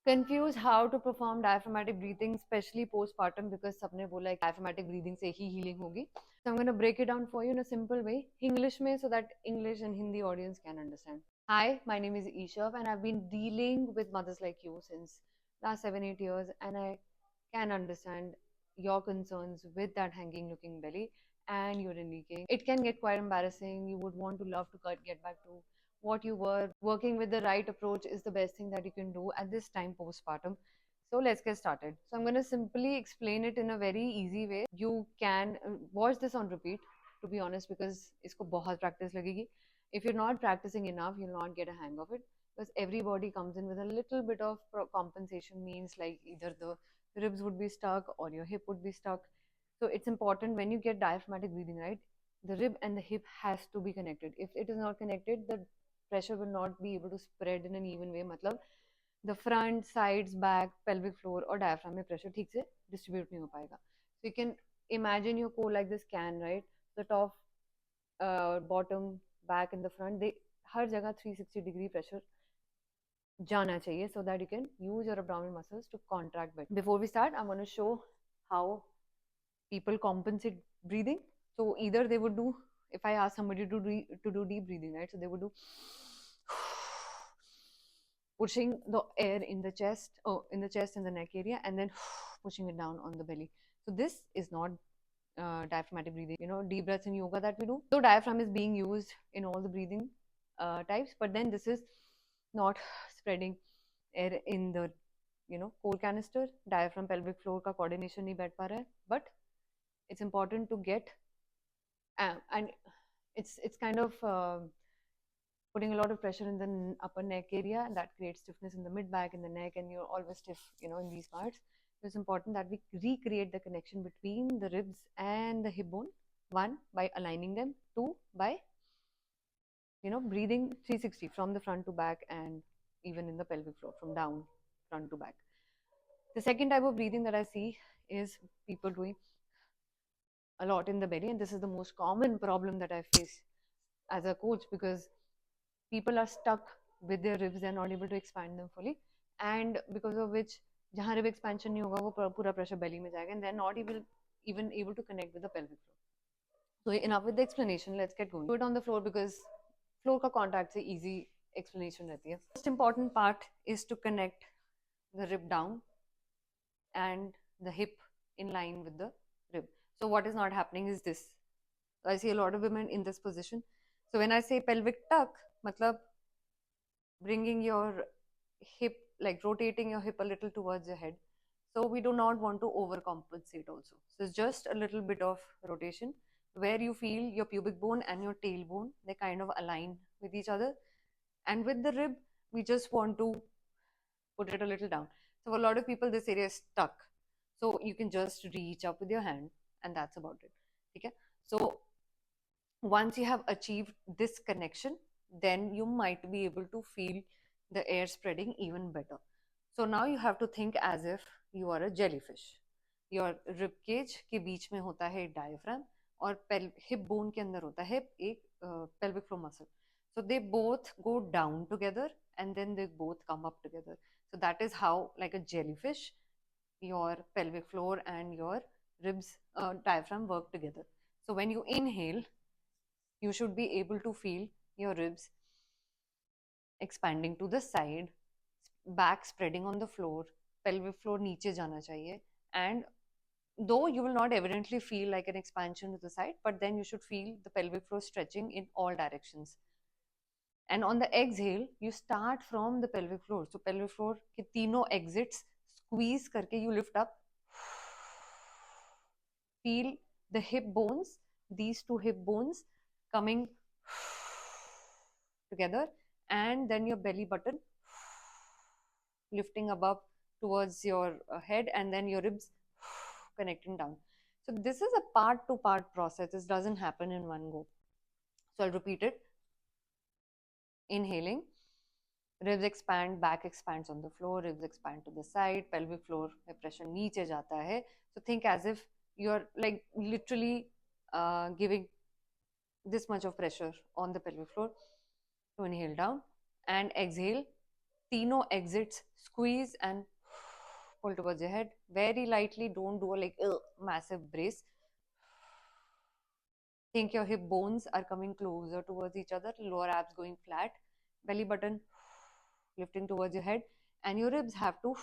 confuse how to perform diaphragmatic breathing, especially postpartum, because सबने बोला है diaphragmatic breathing से ही healing होगी. So I'm going to break it down for you in a simple way, English में, so that English and Hindi audience can understand. Hi, my name is Ishav, and I've been dealing with mothers like you since last 7-8 years, and I can understand your concerns with that hanging looking belly and urine leaking. It can get quite embarrassing. You would want to love to get back to what you were. Working with the right approach is the best thing that you can do at this time postpartum. So let's get started. So I'm going to simply explain it in a very easy way. You can watch this on repeat, to be honest, because isko bahut practice lagegi. If you're not practicing enough, you'll not get a hang of it, because everybody comes in with a little bit of compensation, means like either the ribs would be stuck or your hip would be stuck. So it's important when you get diaphragmatic breathing, right? The rib and the hip has to be connected. If it is not connected, the pressure will not be able to spread in an even way. मतलब the front, sides, back, pelvic floor और diaphragm में pressure ठीक से distribute नहीं हो पाएगा. So you can imagine your core like this can, right? The top, bottom, back and the front, they हर जगह 360 degree pressure जाना चाहिए, so that you can use your abdominal muscles to contract better. Before we start, I'm going to show how people compensate breathing. So either they would do, if I ask somebody to do deep breathing, right? So they would do pushing the air in the chest, in the neck area, and then pushing it down on the belly. So this is not diaphragmatic breathing. You know, deep breaths in yoga that we do. So diaphragm is being used in all the breathing types, but then this is not spreading air in the core canister. Diaphragm pelvic floor का coordination नहीं बैठ पा रहा है, but it's important to get and it's kind of putting a lot of pressure in the upper neck area, and that creates stiffness in the mid back, in the neck, and you're always stiff, in these parts. So it's important that we recreate the connection between the ribs and the hip bone. One, by aligning them. Two, by breathing 360 from the front to back, and even in the pelvic floor from down, front to back. The second type of breathing that I see is people doing a lot in the belly, and this is the most common problem that I face as a coach, because people are stuck with their ribs, they're not able to expand them fully, and because of which जहाँ rib expansion नहीं होगा वो पूरा pressure belly में जाएगा, and they're not even able to connect with the pelvic floor. So enough with the explanation, let's get going. Do it on the floor, because floor का contact से easy explanation रहती है. Most important part is to connect the rib down and the hip in line with the rib. So what is not happening is this. So I see a lot of women in this position. So when I say pelvic tuck, matlab bringing your hip, like rotating your hip a little towards your head. So we do not want to overcompensate also. So it's just a little bit of rotation where you feel your pubic bone and your tailbone, they kind of align with each other. And with the rib, we just want to put it a little down. So for a lot of people, this area is stuck. So you can just reach up with your hand, and that's about it. Okay? So once you have achieved this connection, then you might be able to feel the air spreading even better. So now you have to think as if you are a jellyfish. Your rib cage के बीच में होता है diaphragm, और hip bone के अंदर होता है एक pelvic floor muscle. So they both go down together, and then they both come up together. So that is how, like a jellyfish, your pelvic floor and your ribs, diaphragm work together. So when you inhale, you should be able to feel your ribs expanding to the side, back spreading on the floor, pelvic floor नीचे जाना चाहिए, and though you will not evidently feel like an expansion to the side, but then you should feel the pelvic floor stretching in all directions. And on the exhale, you start from the pelvic floor. So pelvic floor के तीनों exits squeeze करके you lift up. Feel the hip bones, these two hip bones coming together, and then your belly button lifting above towards your head, and then your ribs connecting down. So this is a part-to-part process. This doesn't happen in one go. So I'll repeat it. Inhaling, ribs expand, back expands on the floor, ribs expand to the side, pelvic floor में pressure नीचे जाता है. So think as if you're like literally giving this much of pressure on the pelvic floor. To inhale down, and exhale, तीनों exits, squeeze and pull towards your head very lightly. Don't do a like massive brace. Think your hip bones are coming closer towards each other, lower abs going flat, belly button lifting towards your head, and your ribs have to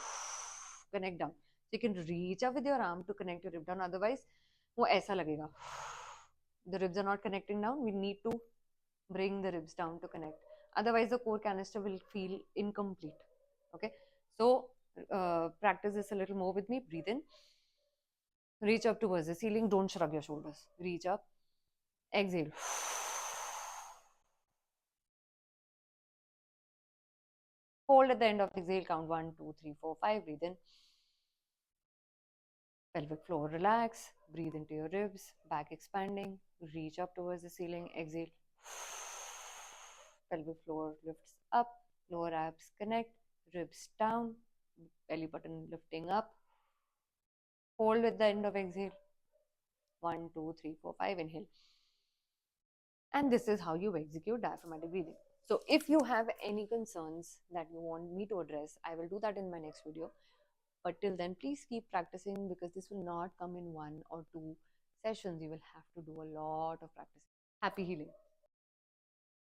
connect down. So you can reach up with your arm to connect your rib down. Otherwise, वो ऐसा लगेगा. The ribs are not connecting down. We need to bring the ribs down to connect. Otherwise, the core canister will feel incomplete. Okay, so practice this a little more with me. Breathe in, reach up towards the ceiling. Don't shrug your shoulders. Reach up, exhale. Hold at the end of exhale. Count 1, 2, 3, 4, 5. Breathe in. Pelvic floor relax. Breathe into your ribs. Back expanding. Reach up towards the ceiling. Exhale. Pelvic floor lifts up. Lower abs connect. Ribs down. Belly button lifting up. Hold at the end of exhale. 1, 2, 3, 4, 5. Inhale. And this is how you execute diaphragmatic breathing. So if you have any concerns that you want me to address, I will do that in my next video. But till then, please keep practicing, because this will not come in 1 or 2 sessions. You will have to do a lot of practicing. Happy healing.